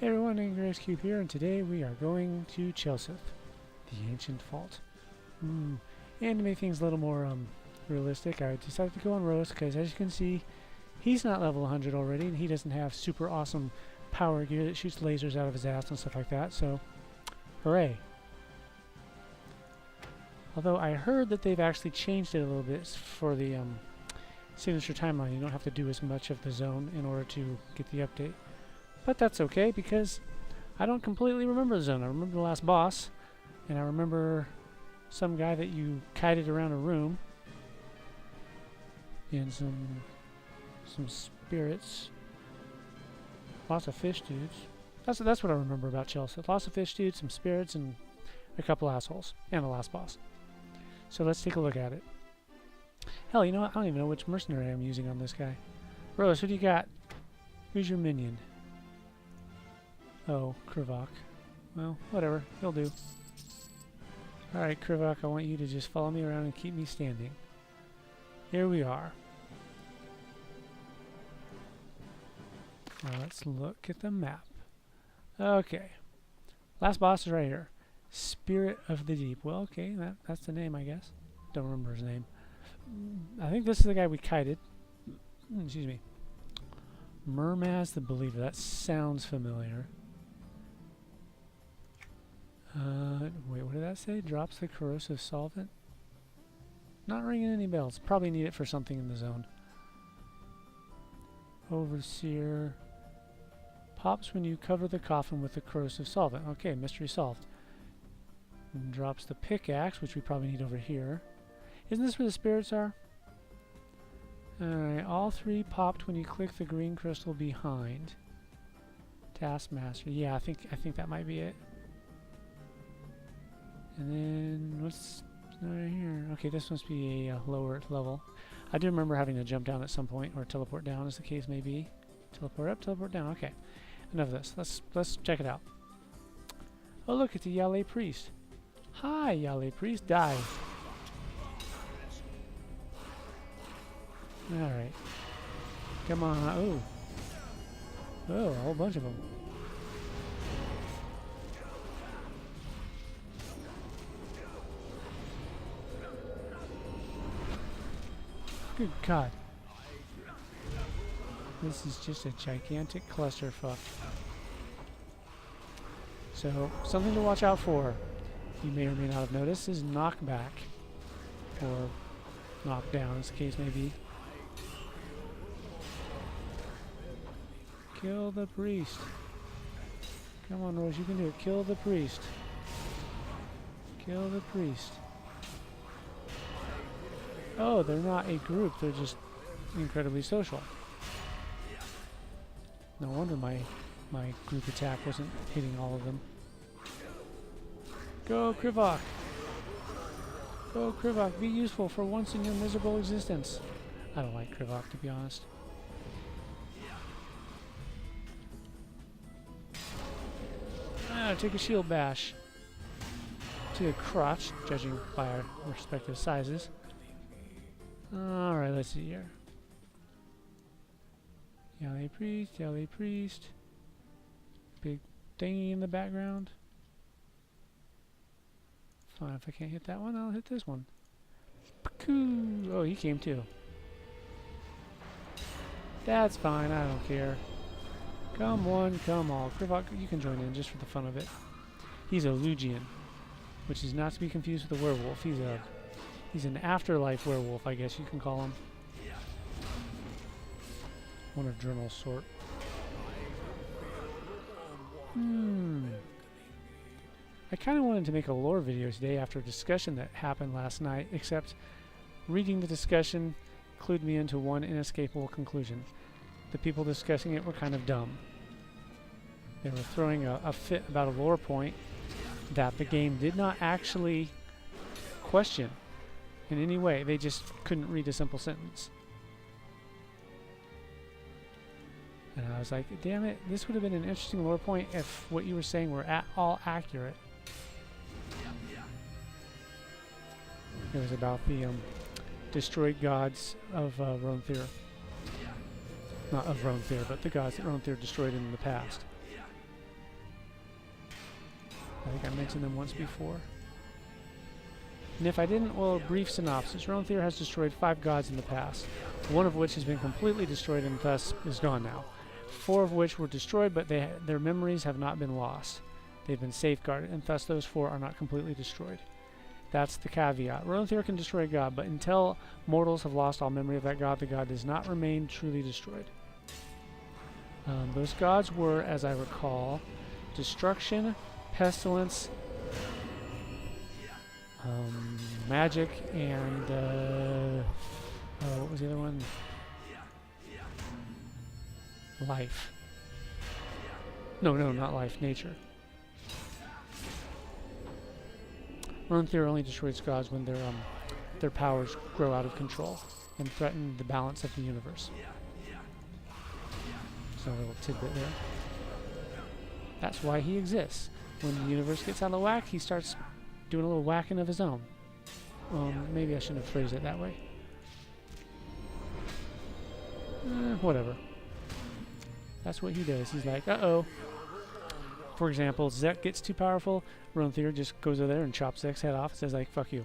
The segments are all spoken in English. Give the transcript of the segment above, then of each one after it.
Hey everyone, EQ2 here, and today we are going to Chelsith, the ancient vault. And to make things a little more realistic, I decided to go on Rose because, as you can see, he's not level 100 already, and he doesn't have super awesome power gear that shoots lasers out of his ass and stuff like that, so hooray. Although I heard that they've actually changed it a little bit for the signature timeline. You don't have to do as much of the zone in order to get the update. But that's okay, because I don't completely remember the zone. I remember the last boss, and I remember some guy that you kited around a room, and some spirits. Lots of fish dudes. That's what I remember about Chelsith. Lots of fish dudes, some spirits, and a couple assholes, and the last boss. So let's take a look at it. Hell, you know what? I don't even know which mercenary I'm using on this guy. Rose, who do you got? Who's your minion? Oh, Krivok. Well, whatever. He'll do. Alright, Krivok, I want you to just follow me around and keep me standing. Here we are. Now let's look at the map. Okay. Last boss is right here. Spirit of the Deep. Well, okay, that's the name, I guess. Don't remember his name. I think this is the guy we kited. Excuse me. Mermaz the Believer. That sounds familiar. Wait, what did that say? Drops the corrosive solvent? Not ringing any bells. Probably need it for something in the zone. Overseer. Pops when you cover the coffin with the corrosive solvent. Okay, mystery solved. And drops the pickaxe, which we probably need over here. Isn't this where the spirits are? Alright, all three popped when you click the green crystal behind. Taskmaster. Yeah, I think that might be it. And then, what's right here? Okay, this must be a lower level. I do remember having to jump down at some point, or teleport down, as the case may be. Teleport up, teleport down. Okay, enough of this. Let's check it out. Oh, look, it's a Yale priest. Hi, Yale priest. Die. All right. Come on. Oh, a whole bunch of them. Good God. This is just a gigantic clusterfuck. So, something to watch out for, you may or may not have noticed, is knockback. Or knockdown, as the case may be. Kill the priest. Come on, Rose, you can do it. Kill the priest. Kill the priest. Oh, they're not a group, they're just incredibly social. No wonder my group attack wasn't hitting all of them. Go, Krivok! Go, Krivok, be useful for once in your miserable existence. I don't like Krivok, to be honest. Take a shield bash to the crotch, judging by our respective sizes. Alright, let's see here. Yale priest, Yale priest. Big thingy in the background. Fine, if I can't hit that one, I'll hit this one. Pacoo! Oh, he came too. That's fine, I don't care. Come one, come all. Krivok, you can join in just for the fun of it. He's a Lugian, which is not to be confused with a werewolf. He's an afterlife werewolf, I guess you can call him. One of Journal's sort. I kind of wanted to make a lore video today after a discussion that happened last night, except reading the discussion clued me into one inescapable conclusion. The people discussing it were kind of dumb. They were throwing a fit about a lore point that the game did not actually question in any way. They just couldn't read a simple sentence. And I was like, damn it, this would have been an interesting lore point if what you were saying were at all accurate. It was about the destroyed gods of Ronthir. Not of Ronthir, but the gods that Ronthir destroyed in the past. I think I mentioned them once before. And if I didn't, well, a brief synopsis. Ronthir has destroyed 5 gods in the past, one of which has been completely destroyed and thus is gone now. 4 of which were destroyed, but their memories have not been lost. They've been safeguarded, and thus those 4 are not completely destroyed. That's the caveat. Ronthir can destroy a god, but until mortals have lost all memory of that god, the god does not remain truly destroyed. Those gods were, as I recall, destruction, pestilence, magic, and what was the other one? Life. No, not life. Nature. Ronthir only destroys gods when their powers grow out of control and threaten the balance of the universe. So a little tidbit there. That's why he exists. When the universe gets out of whack, he starts doing a little whacking of his own. Maybe I shouldn't have phrased it that way. Whatever. That's what he does. He's like, uh-oh. For example, Zek gets too powerful. Ronthir just goes over there and chops Zek's head off and says, like, fuck you.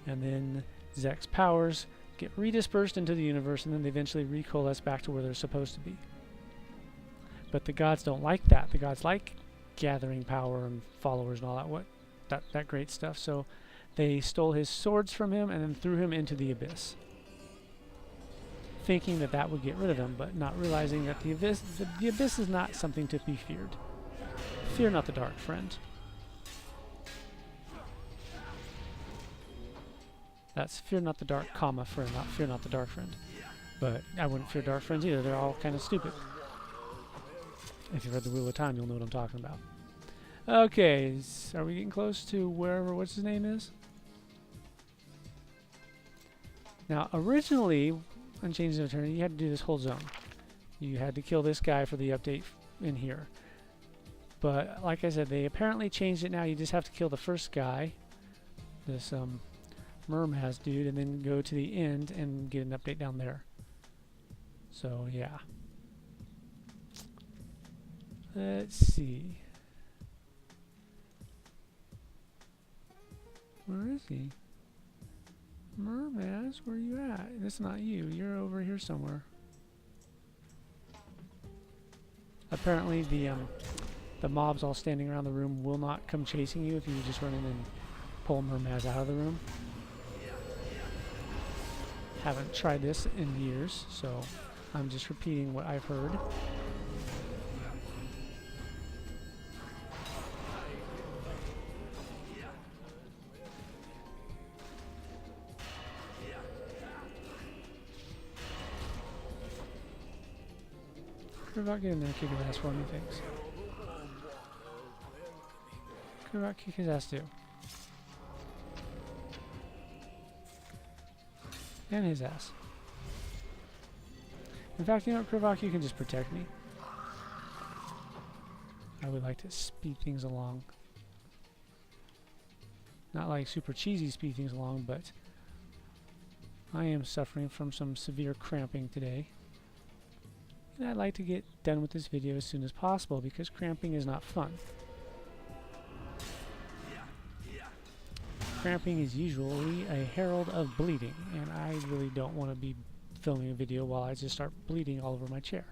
And then Zek's powers get redispersed into the universe, and then they eventually recoalesce back to where they're supposed to be. But the gods don't like that. The gods like gathering power and followers and all that great stuff. So they stole his swords from him and then threw him into the abyss, thinking that that would get rid of him, but not realizing that the abyss is not something to be feared. Fear not the dark, friend. That's fear not the dark, comma, friend, not fear not the dark friend. But I wouldn't fear dark friends either. They're all kind of stupid. If you've read The Wheel of Time, you'll know what I'm talking about. Okay, are we getting close to wherever what's his name is? Now, originally, on Chains of Eternity, you had to do this whole zone. You had to kill this guy for the update in here. But, like I said, they apparently changed it now. You just have to kill the first guy, this Mermaz dude, and then go to the end and get an update down there. So, yeah. Let's see. Where is he? Mermaz, where are you at? That's not you. You're over here somewhere. Apparently, the mobs all standing around the room will not come chasing you if you just run in and pull Mermaz out of the room. Haven't tried this in years, so I'm just repeating what I've heard. Krivak, get in there, kick his ass for me, thanks. Krivak, kick his ass too. And his ass. In fact, you know what, Krivak, you can just protect me. I would like to speed things along. Not like super cheesy speed things along, but I am suffering from some severe cramping today. And I'd like to get done with this video as soon as possible because cramping is not fun. Cramping is usually a herald of bleeding, and I really don't want to be filming a video while I just start bleeding all over my chair.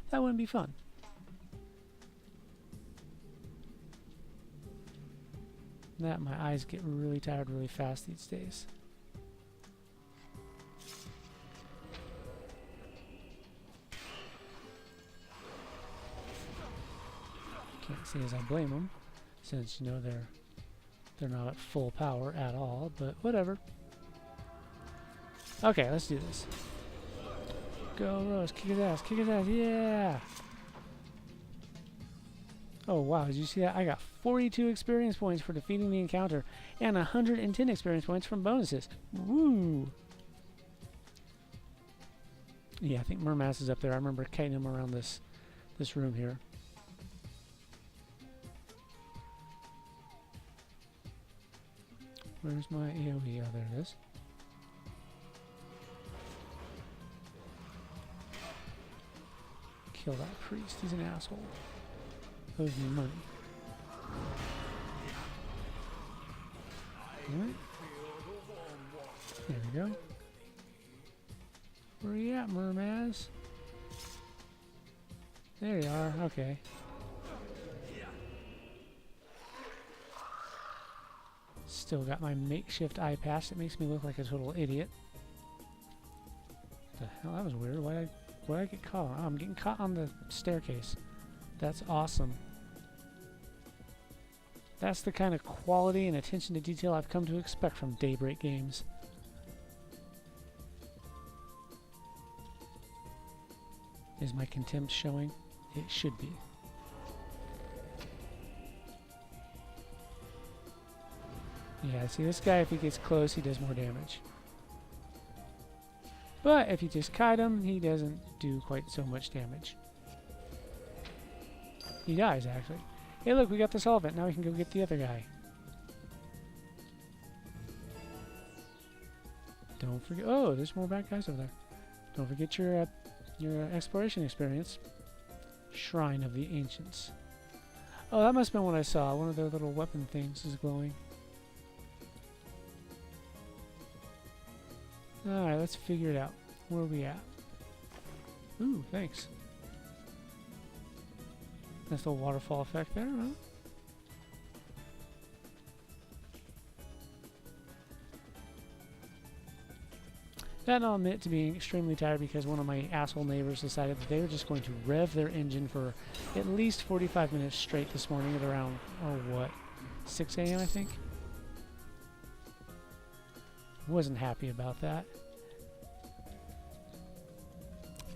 That wouldn't be fun. My eyes get really tired really fast these days. Can't say as I blame them, since you know they're not at full power at all, but whatever. Okay, let's do this. Go Rose, kick his ass, yeah! Oh wow, did you see that? I got 42 experience points for defeating the encounter, and 110 experience points from bonuses. Woo! Yeah, I think Mermaz is up there. I remember kiting him around this room here. Where's my AoE? Oh, there it is. Kill that priest. He's an asshole. Owes me money. Alright. There we go. Where are you at, Mermaz? There you are, okay. Still got my makeshift eye patch. It makes me look like a total idiot. What the hell? That was weird. Why'd I get caught? Oh, I'm getting caught on the staircase. That's awesome. That's the kind of quality and attention to detail I've come to expect from Daybreak games. Is my contempt showing? It should be. Yeah, see this guy, if he gets close, he does more damage. But if you just kite him, he doesn't do quite so much damage. He dies, actually. Hey look, we got the solvent. Now we can go get the other guy. Don't forget... Oh, there's more bad guys over there. Don't forget your exploration experience. Shrine of the Ancients. Oh, that must have been what I saw. One of their little weapon things is glowing. Alright, let's figure it out. Where are we at? Ooh, thanks. Nice little waterfall effect there, huh? That I'll admit to being extremely tired because one of my asshole neighbors decided that they were just going to rev their engine for at least 45 minutes straight this morning at around, oh what, 6 a.m. I think? Wasn't happy about that.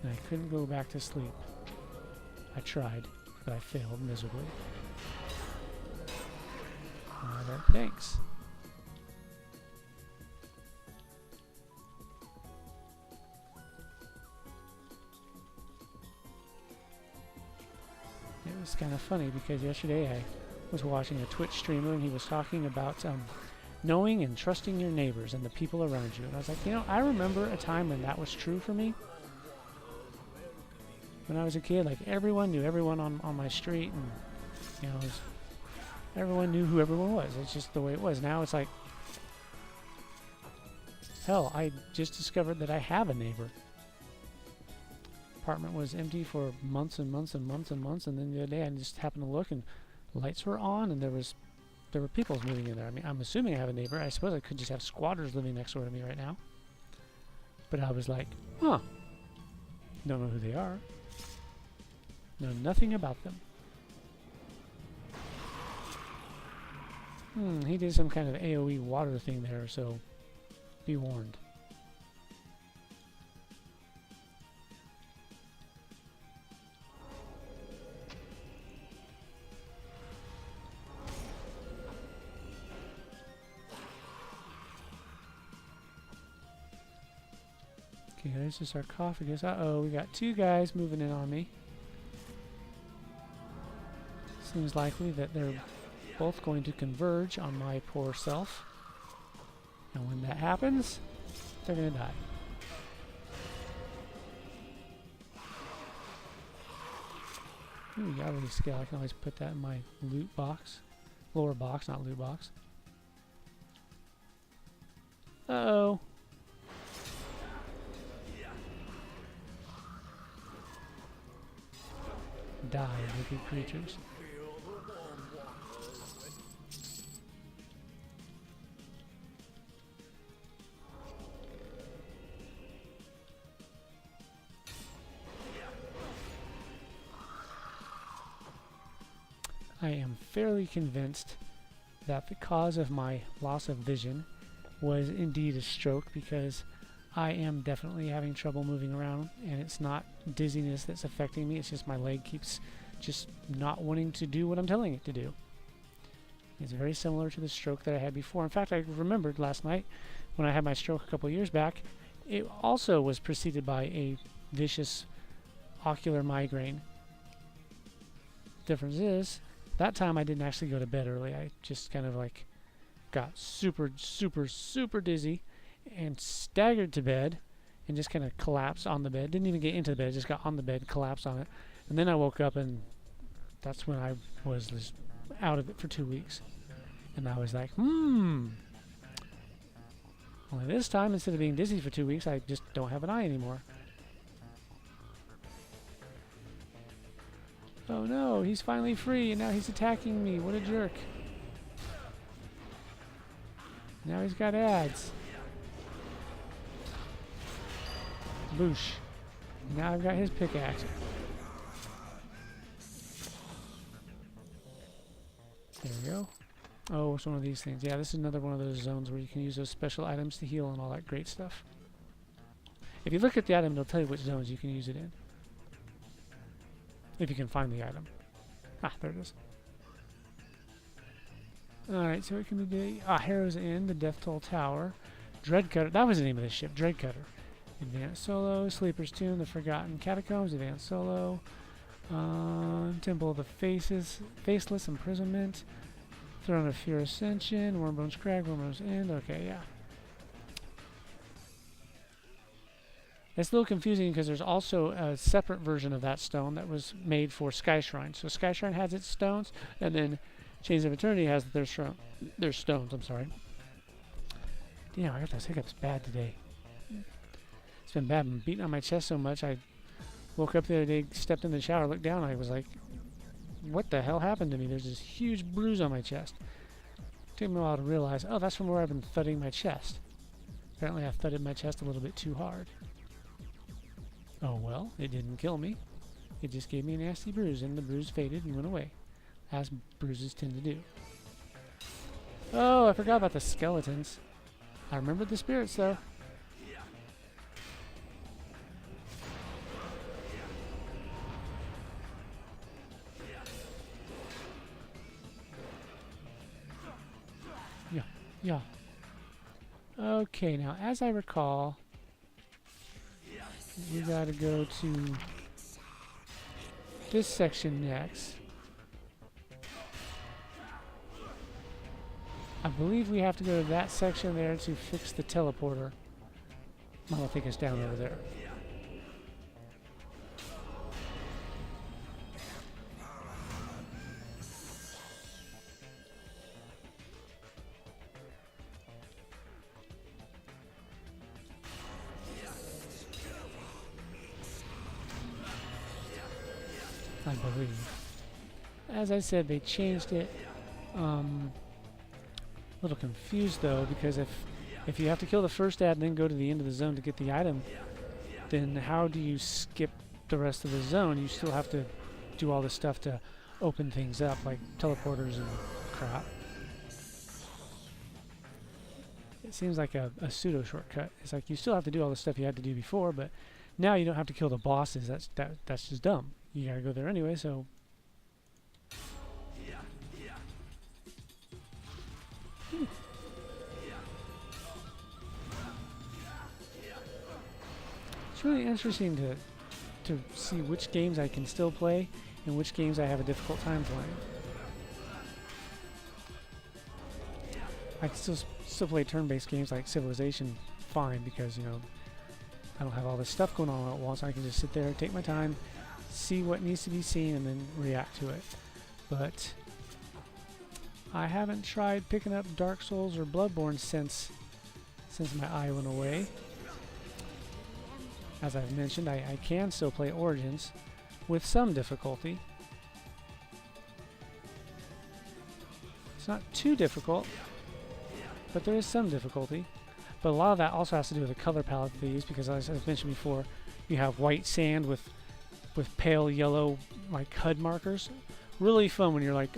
And I couldn't go back to sleep. I tried, but I failed miserably. Alright, thanks. It was kind of funny because yesterday I was watching a Twitch streamer and he was talking about knowing and trusting your neighbors and the people around you. And I was like, you know, I remember a time when that was true for me. When I was a kid, like everyone knew everyone on my street, and you know, everyone knew who everyone was. It's just the way it was. Now it's like, hell, I just discovered that I have a neighbor. Apartment was empty for months and months and months and months, and then the other day I just happened to look and lights were on and there were people moving in there. I mean, I'm assuming I have a neighbor. I suppose I could just have squatters living next door to me right now. But I was like, huh. Don't know who they are. Know nothing about them. He did some kind of AoE water thing there, so be warned. Okay, there's the sarcophagus. Uh-oh, we got two guys moving in on me. Seems likely that they're both going to converge on my poor self. And when that happens, they're going to die. Ooh, Duality scale. I can always put that in my loot box. Lower box, not loot box. Uh-oh. Die, wicked creatures. I am fairly convinced that the cause of my loss of vision was indeed a stroke, because I am definitely having trouble moving around, and it's not dizziness that's affecting me, it's just my leg keeps just not wanting to do what I'm telling it to do. It's very similar to the stroke that I had before. In fact, I remembered last night when I had my stroke a couple years back, it also was preceded by a vicious ocular migraine. Difference is, that time I didn't actually go to bed early. I just kind of like got super dizzy and staggered to bed and just kind of collapsed on the bed. Didn't even get into the bed, just got on the bed, collapsed on it. And then I woke up, and that's when I was just out of it for 2 weeks. And I was like, only this time, instead of being dizzy for 2 weeks, I just don't have an eye anymore. Oh no, he's finally free, and now he's attacking me. What a jerk. Now he's got ads. Boosh. Now I've got his pickaxe. There we go. Oh, it's one of these things. Yeah, this is another one of those zones where you can use those special items to heal and all that great stuff. If you look at the item, it'll tell you which zones you can use it in. If you can find the item. Ah, there it is. Alright, so it can be the Harrow's Inn, the Death Toll Tower, Dreadcutter. That was the name of this ship, Dreadcutter. Advanced Solo, Sleeper's Tomb, the Forgotten Catacombs, Advanced Solo, Temple of the Faceless, Imprisonment, Throne of Fear Ascension, Wormbone's Crag, Wormbone's End. Okay, yeah. It's a little confusing because there's also a separate version of that stone that was made for Sky Shrine. So Sky Shrine has its stones, and then Chains of Eternity has their stones. I'm sorry. Damn, I got those hiccups bad today. It's been bad. I'm beating on my chest so much. I woke up the other day, stepped in the shower, looked down, and I was like, what the hell happened to me? There's this huge bruise on my chest. It took me a while to realize, oh, that's from where I've been thudding my chest. Apparently I thudded my chest a little bit too hard. Oh well, it didn't kill me. It just gave me a nasty bruise, and the bruise faded and went away, as bruises tend to do. Oh, I forgot about the skeletons. I remembered the spirits, though. Yeah. Okay, now, as I recall, we gotta go to this section next. I believe we have to go to that section there to fix the teleporter. That'll take us down over there. I believe. As I said, they changed it. A little confused though, because if you have to kill the first ad and then go to the end of the zone to get the item, then how do you skip the rest of the zone? You still have to do all this stuff to open things up, like teleporters and crap. It seems like a pseudo shortcut. It's like you still have to do all the stuff you had to do before, but now you don't have to kill the bosses. That's just dumb. You gotta go there anyway, so. It's really interesting to see which games I can still play and which games I have a difficult time playing. I can still play turn-based games like Civilization fine because, you know, I don't have all this stuff going on at once. I can just sit there, take my time, see what needs to be seen, and then react to it. But I haven't tried picking up Dark Souls or Bloodborne since my eye went away. As I've mentioned, I can still play Origins with some difficulty. It's not too difficult, but there is some difficulty. But a lot of that also has to do with the color palette that they use, because as I've mentioned before, you have white sand with pale yellow like HUD markers. Really fun when you're like,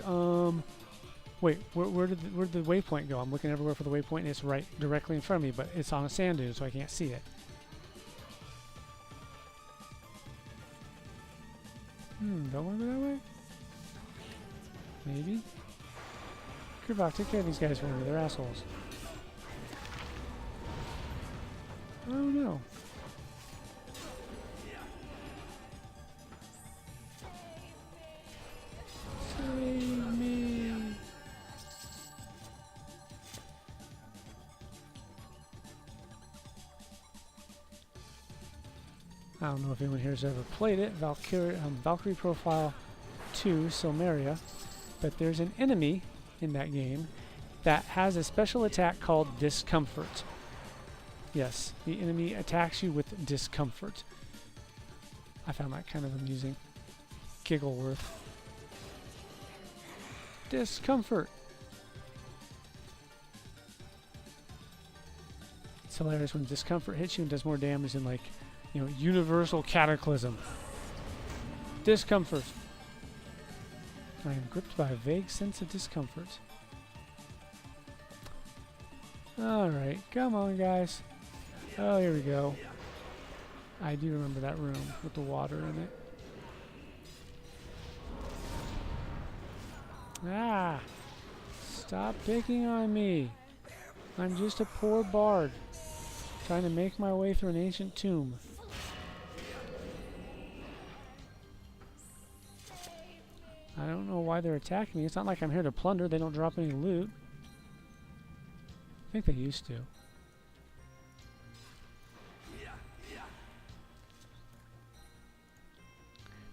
wait, where did the waypoint go? I'm looking everywhere for the waypoint and it's right directly in front of me, but it's on a sand dune, so I can't see it. Don't want to go that way? Maybe? Kurbach, take care of these guys for me, they're assholes. Oh no. Save me. I don't know if anyone here has ever played it. Valkyrie Profile 2, Silmeria. but there's an enemy in that game that has a special attack called Discomfort. Yes, the enemy attacks you with discomfort. I found that kind of amusing. Giggleworth. Discomfort. It's hilarious when discomfort hits you and does more damage than, like, you know, universal cataclysm. Discomfort. I am gripped by a vague sense of discomfort. Alright, come on, guys. Oh, here we go. I do remember that room with the water in it. Ah! Stop picking on me. I'm just a poor bard trying to make my way through an ancient tomb. I don't know why they're attacking me. It's not like I'm here to plunder. They don't drop any loot. I think they used to.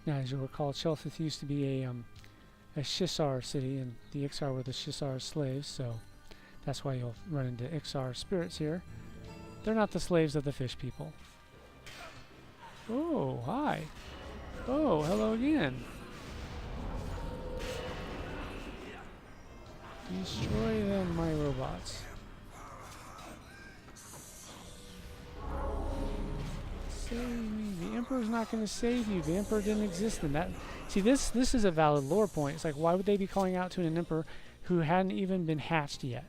Now, as you'll recall, Chelsith used to be a Shisar city, and the Ixar were the Shisar slaves, so that's why you'll run into Ixar spirits here. They're not the slaves of the fish people. Oh, hi. Oh, hello again. Destroy them, my robots. Save me. The Emperor's not going to save you. The Emperor didn't exist in that. See, this is a valid lore point. It's like, why would they be calling out to an Emperor who hadn't even been hatched yet?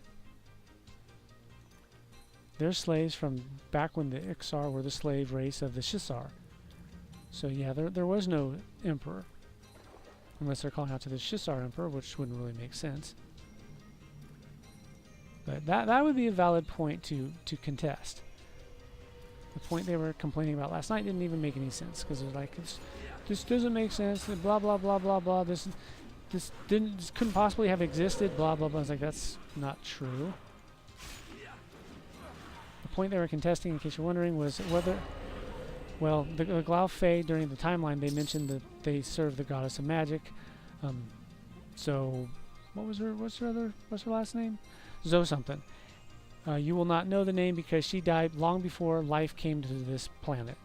They're slaves from back when the Ixar were the slave race of the Shisar. So yeah, there was no Emperor. Unless they're calling out to the Shisar Emperor, which wouldn't really make sense. But that would be a valid point to contest. The point they were complaining about last night didn't even make any sense, because they're like, this doesn't make sense, blah blah blah blah blah, this couldn't possibly have existed, blah blah blah. I was like, that's not true. The point they were contesting, in case you're wondering, was whether, well, the Glau Fei, during the timeline, they mentioned that they serve the goddess of magic. So what's her last name? Zoe something. You will not know the name because she died long before life came to this planet.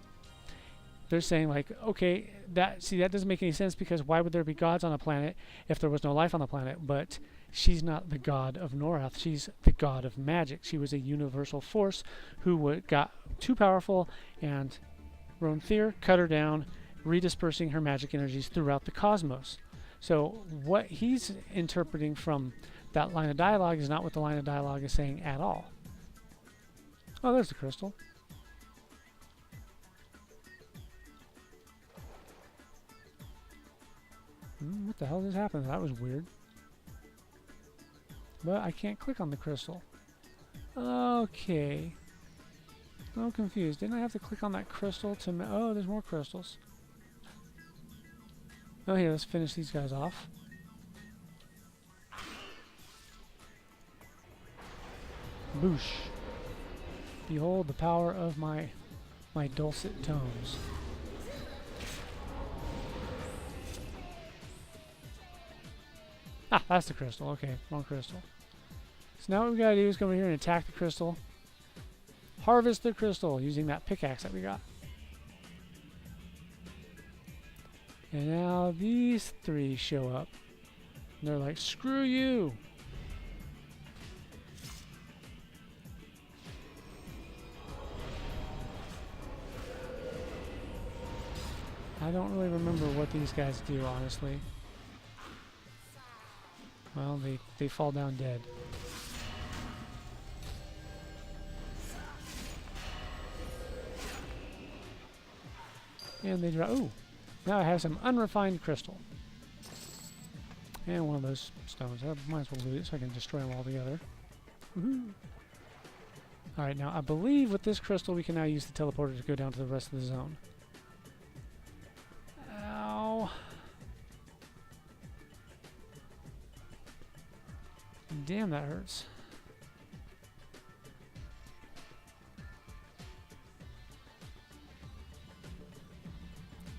They're saying, like, okay, that doesn't make any sense, because why would there be gods on a planet if there was no life on the planet? But she's not the god of Norath. She's the god of magic. She was a universal force who got too powerful, and Ronthir cut her down, redispersing her magic energies throughout the cosmos. So what he's interpreting from that line of dialogue is not what the line of dialogue is saying at all. Oh, there's the crystal. What the hell just happened? That was weird. But I can't click on the crystal. Okay. I'm confused. Didn't I have to click on that crystal to... Oh, there's more crystals. Oh, here, let's finish these guys off. Boosh. Behold the power of my dulcet tones. Ah, that's the crystal. Okay, wrong crystal. So now what we gotta do is come over here and attack the crystal. Harvest the crystal using that pickaxe that we got. And now these three show up. And they're like, screw you! I don't really remember what these guys do, honestly. Well, they fall down dead. And they drop... Ooh! Now I have some unrefined crystal. And one of those stones. I might as well loot it so I can destroy them all together. Woohoo! Alright, now I believe with this crystal we can now use the teleporter to go down to the rest of the zone. Ow! Damn, that hurts.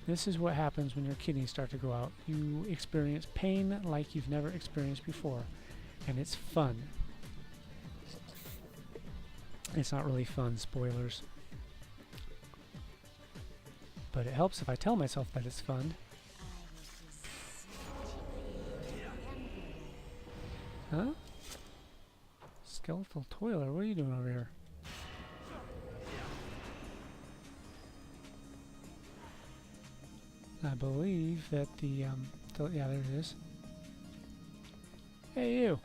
This is what happens when your kidneys start to go out. You experience pain like you've never experienced before. And it's fun. It's not really fun, spoilers. But it helps if I tell myself that it's fun. Huh? Skeletal toiler, what are you doing over here? I believe that yeah, there it is. Hey, you!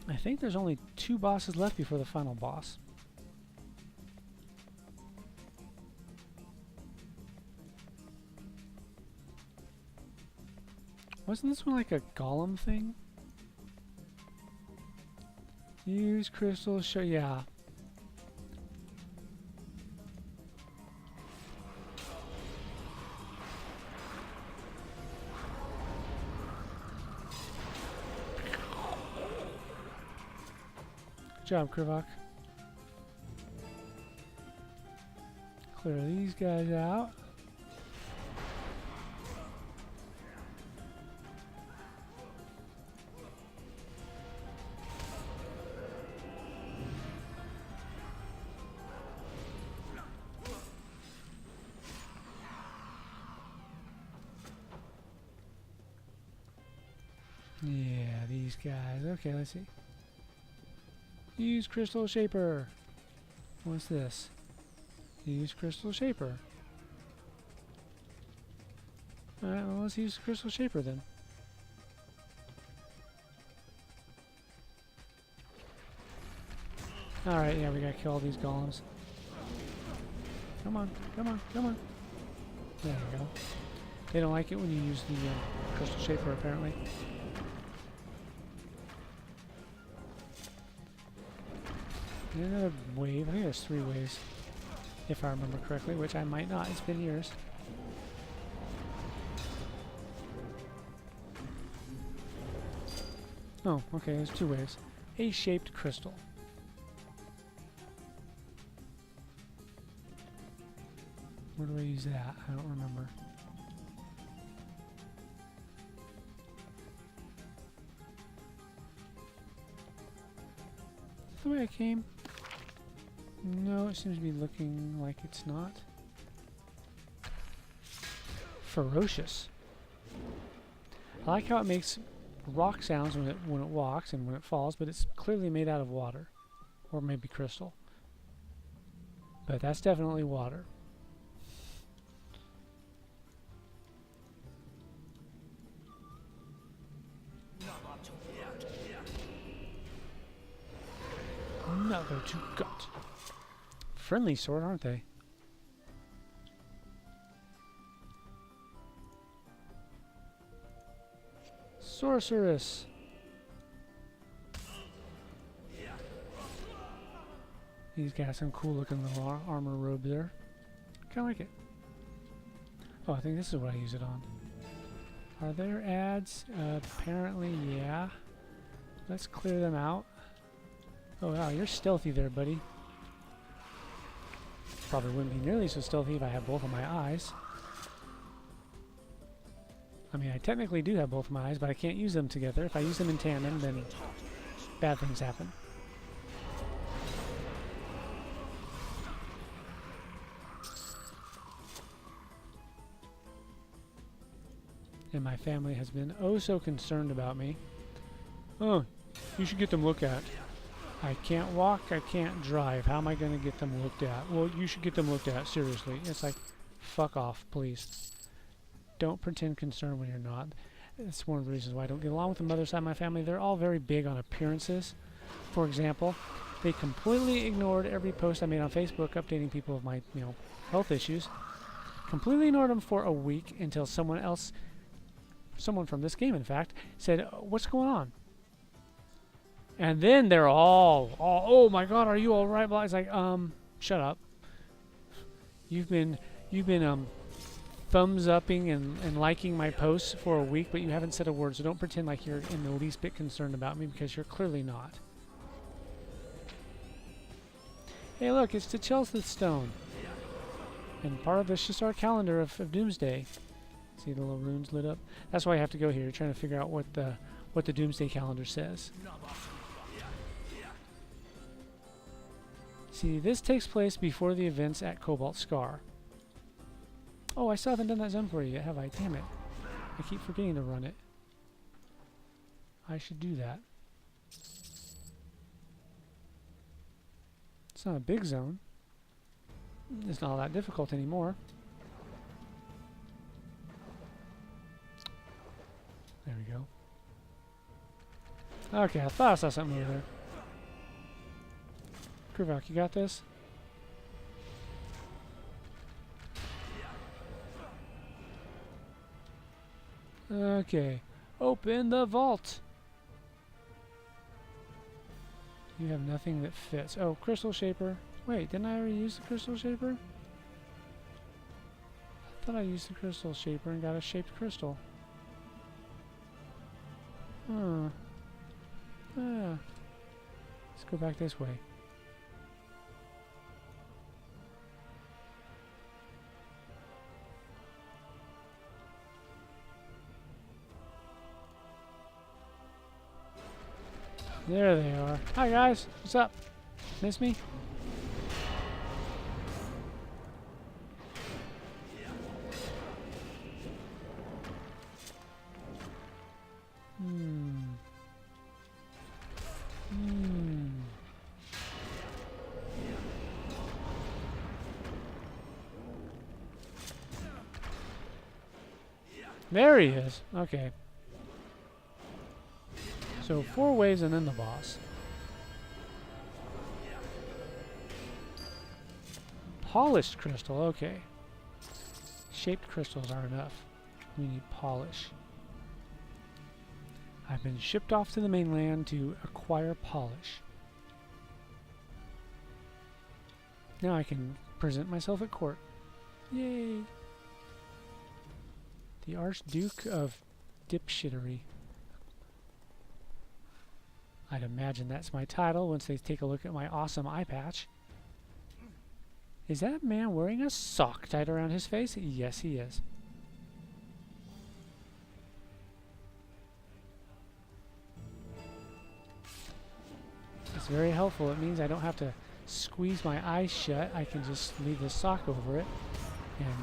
I think there's only 2 bosses left before the final boss. Wasn't this one like a golem thing? Use crystals, show, yeah. Good job, Krivok. Clear these guys out. Yeah, these guys. Okay, let's see. Use crystal shaper. What's this? Use crystal shaper. Alright, well, let's use crystal shaper then. Alright, yeah, we gotta kill all these golems. Come on, come on, come on. There you go. They don't like it when you use the crystal shaper, apparently. Another wave. I think there's 3 waves, if I remember correctly, which I might not. It's been years. Oh, okay, there's 2 waves. A-shaped crystal. Where do I use that? I don't remember. Is that the way I came? No, it seems to be looking like it's not. Ferocious. I like how it makes rock sounds when it walks and when it falls, but it's clearly made out of water. Or maybe crystal. But that's definitely water. Another to gut. Friendly sword, aren't they? Sorceress. He's got some cool looking little armor robe there. Kinda like it. Oh, I think this is what I use it on. Are there ads? Apparently, yeah. Let's clear them out. Oh wow, you're stealthy there, buddy. Probably wouldn't be nearly so stealthy if I had both of my eyes. I mean, I technically do have both of my eyes, but I can't use them together. If I use them in tandem, then bad things happen. And my family has been oh so concerned about me. Oh, you should get them looked at. I can't walk, I can't drive. How am I going to get them looked at? Well, you should get them looked at, seriously. It's like, fuck off, please. Don't pretend concerned when you're not. It's one of the reasons why I don't get along with the mother side of my family. They're all very big on appearances. For example, they completely ignored every post I made on Facebook updating people of my, health issues. Completely ignored them for a week until someone from this game, in fact, said, what's going on? And then they're all, oh my god, are you all right? It's like, shut up. You've been thumbs upping and liking my posts for a week, but you haven't said a word, so don't pretend like you're in the least bit concerned about me, because you're clearly not. Hey look, it's the Chelsith stone. And part of this is just our calendar of Doomsday. See the little runes lit up? That's why I have to go here, trying to figure out what the Doomsday calendar says. See, this takes place before the events at Cobalt Scar. Oh, I still haven't done that zone for you yet, have I? Damn it. I keep forgetting to run it. I should do that. It's not a big zone. It's not all that difficult anymore. There we go. Okay, I thought I saw something over there. Kruvok, you got this? Okay. Open the vault! You have nothing that fits. Oh, crystal shaper. Wait, didn't I already use the crystal shaper? I thought I used the crystal shaper and got a shaped crystal. Huh. Ah. Let's go back this way. There they are. Hi guys, what's up? Miss me? There he is. Okay. So 4 waves and then the boss. Polished crystal, okay. Shaped crystals aren't enough. We need polish. I've been shipped off to the mainland to acquire polish. Now I can present myself at court. Yay! The Archduke of Dipshittery. I'd imagine that's my title once they take a look at my awesome eye patch. Is that man wearing a sock tied around his face? Yes, he is. It's very helpful. It means I don't have to squeeze my eyes shut. I can just leave the sock over it and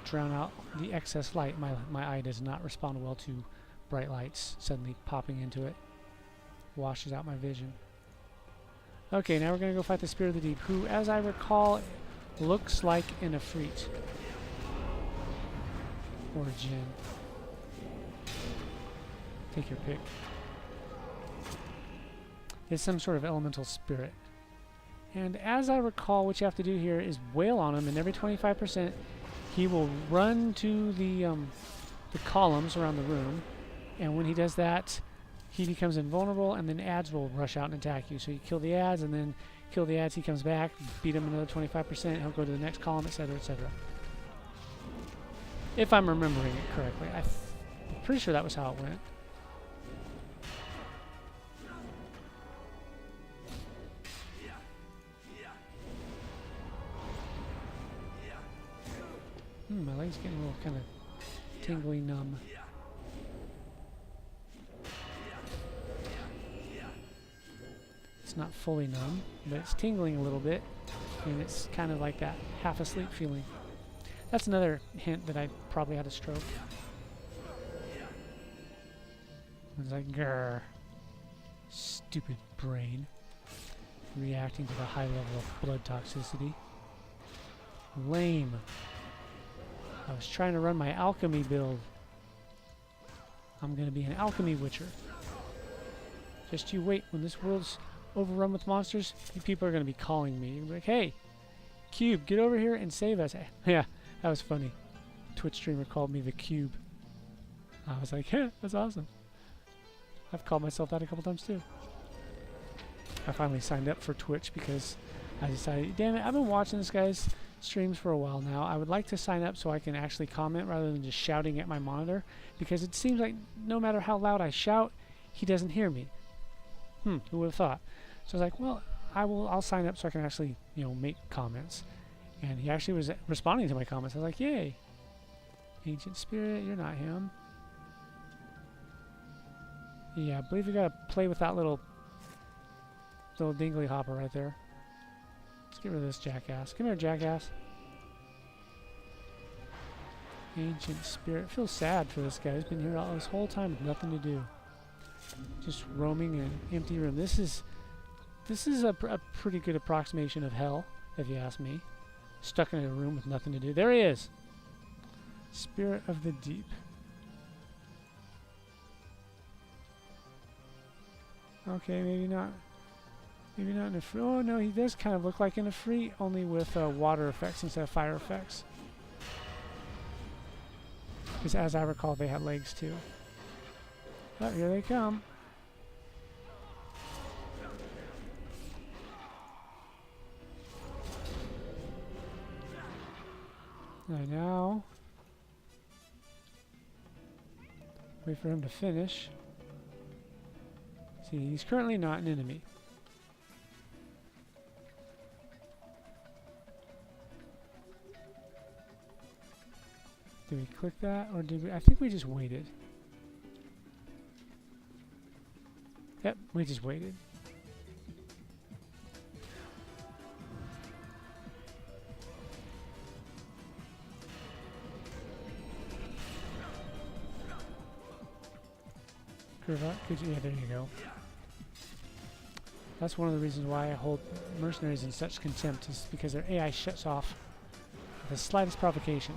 drown out the excess light. My eye does not respond well to bright lights suddenly popping into it. Washes out my vision. Okay, now we're going to go fight the Spirit of the Deep, who, as I recall, looks like an Ifrit. Or a Jinn. Take your pick. It's some sort of elemental spirit. And as I recall, what you have to do here is wail on him, and every 25% he will run to the columns around the room, and when he does that, he becomes invulnerable, and then ads will rush out and attack you. So you kill the ads, and then kill the ads, he comes back, beat him another 25%, he'll go to the next column, etc., etc. If I'm remembering it correctly. I'm pretty sure that was how it went. My leg's getting a little kind of tingly numb. It's not fully numb, but it's tingling a little bit, and it's kind of like that half asleep feeling. That's another hint that I probably had a stroke. It's like, grrr, stupid brain, reacting to the high level of blood toxicity. Lame. I was trying to run my alchemy build. I'm going to be an alchemy witcher. Just you wait. When this world's overrun with monsters, you people are going to be calling me. You're going to be like, hey, Cube, get over here and save us. Yeah, that was funny. Twitch streamer called me the Cube. I was like, yeah, that's awesome. I've called myself that a couple times too. I finally signed up for Twitch because I decided, damn it, I've been watching this guy's streams for a while now. I would like to sign up so I can actually comment rather than just shouting at my monitor, because it seems like no matter how loud I shout, he doesn't hear me. Who would have thought? So I was like, well, I'll sign up so I can actually, make comments. And he actually was responding to my comments. I was like, yay. Ancient Spirit, you're not him. Yeah, I believe we gotta play with that little dingly hopper right there. Let's get rid of this jackass. Come here, jackass. Ancient Spirit. Feels sad for this guy. He's been here all this whole time with nothing to do. Just roaming an empty room. This is a pretty good approximation of hell, if you ask me. Stuck in a room with nothing to do. There he is. Spirit of the Deep. Okay, maybe not. Maybe not in a free. Oh no, he does kind of look like in a free, only with water effects instead of fire effects. Because as I recall, they had legs too. Oh, here they come. Now, wait for him to finish. See, he's currently not an enemy. Did we click that, or did we? I think we just waited. Yep, we just waited. Could you? Yeah, there you go. That's one of the reasons why I hold mercenaries in such contempt, is because their AI shuts off at the slightest provocation.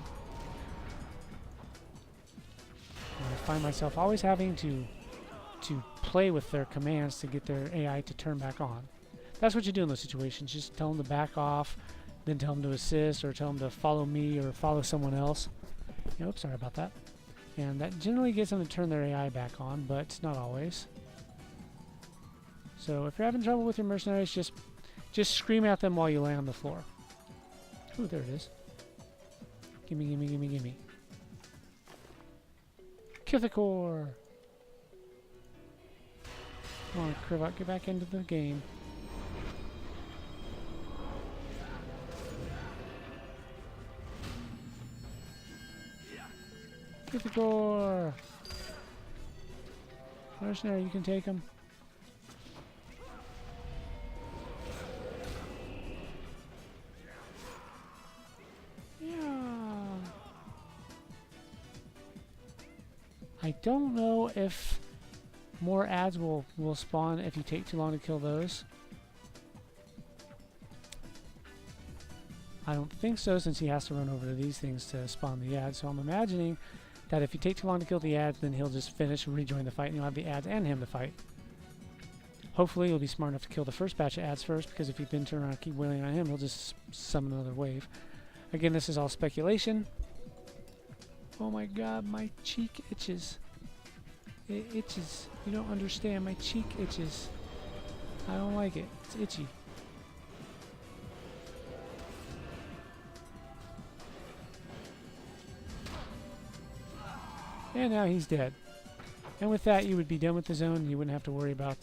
And I find myself always having to play with their commands to get their AI to turn back on. That's what you do in those situations. Just tell them to back off, then tell them to assist, or tell them to follow me or follow someone else. Oops, sorry about that. And that generally gets them to turn their AI back on, but not always. So if you're having trouble with your mercenaries, just scream at them while you lay on the floor. Ooh, there it is. Gimme, gimme, gimme, gimme. Kithakor! Come on, Krivak, get back into the game. Kithakor! Mercenary, you can take him. I don't know if more ads will spawn if you take too long to kill those. I don't think so, since he has to run over to these things to spawn the ads. So I'm imagining that if you take too long to kill the ads, then he'll just finish and rejoin the fight, and you'll have the ads and him to fight. Hopefully you'll be smart enough to kill the first batch of ads first, because if you then turn around and keep wailing on him, he'll just summon another wave. Again, this is all speculation. Oh my god, my cheek itches. It itches. You don't understand. My cheek itches. I don't like it. It's itchy. And now he's dead. And with that, you would be done with the zone. You wouldn't have to worry about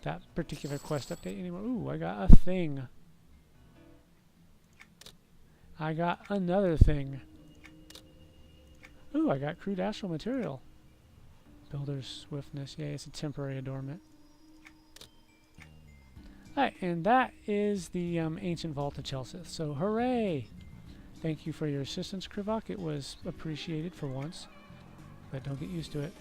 that particular quest update anymore. Ooh, I got a thing. I got another thing. Ooh, I got crude astral material. Builder's swiftness. Yeah, it's a temporary adornment. Alright, and that is the ancient vault of Chelsith. So, hooray! Thank you for your assistance, Krivak. It was appreciated for once. But don't get used to it.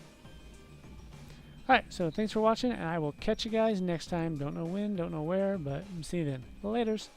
Alright, so thanks for watching, and I will catch you guys next time. Don't know when, don't know where, but see you then. Laters!